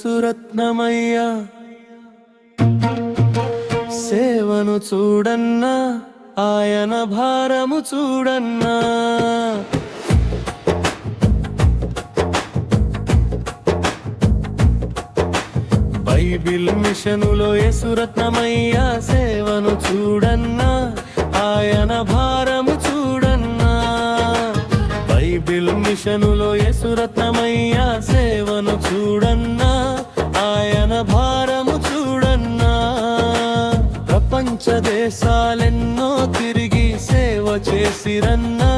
యేసురత్నమయ్యా సేవను చూడన్నా ఆయన భారము చూడన్నా బైబిల్ మిషనులో యేసురత్నమయ్యా సేవను చూడన్నా ఆయన భారము చూడన్నా బైబిల్ మిషనులో యేసురత్నమయ్యా సేవను చూడన్నా ఆయన భారము చూడన్నా ప్రపంచ దేశాలెన్నో తిరిగి సేవ చేసిరన్నా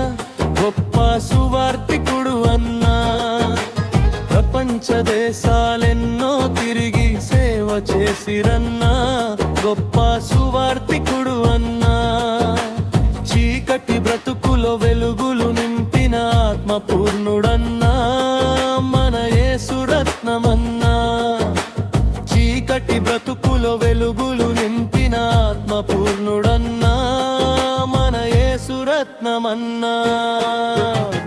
గొప్ప సువార్తికుడు అన్నా ప్రపంచ దేశాలెన్నో తిరిగి సేవ చేసిరన్నా గొప్ప సువార్తికుడు అన్నా చీకటి బ్రతుకులో వెలుగులు నింపిన ఆత్మపూర్ణుడన్నా మన యేసురత్నమన్నా చీకటి బ్రతుకులో వెలుగులు నింపిన ఆత్మపూర్ణుడన్నా మన యేసురత్నమన్నా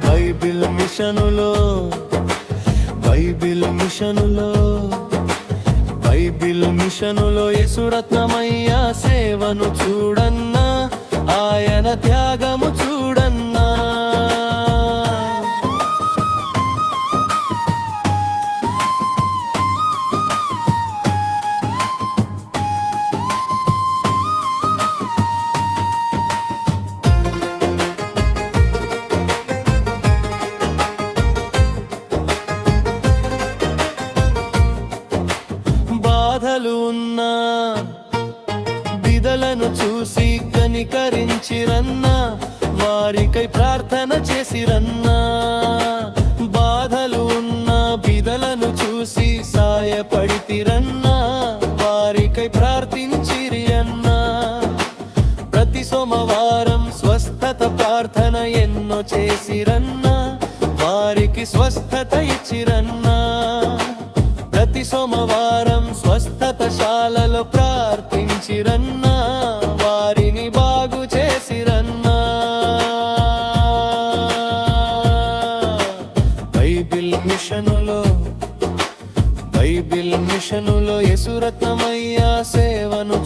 బైబిల్ మిషనులో బైబిల్ మిషనులో యేసురత్నమయ్యా సేవను చూడన్నా ఆయన త్యాగము చూడన్నా బాధలు ఉన్నా బిదలను చూసి కనికరించిరన్నా వారికై ప్రార్థన చేసిరన్నా బాధలు ఉన్నా బిదలను చూసి సాయపడితిరన్నా వారికై ప్రార్థించిరి అన్నా ప్రతి సోమవారం స్వస్థత ప్రార్థన ఎన్నో చేసిరన్నా వారికి స్వస్థత ఇచ్చిరన్నా ప్రతి సోమవారం స్వస్థత శాలలో ప్రార్థించిరన్నా వారిని బాగు చేసిరన్నా బైబిల్ మిషనులో యేసురత్నమయ్యా సేవను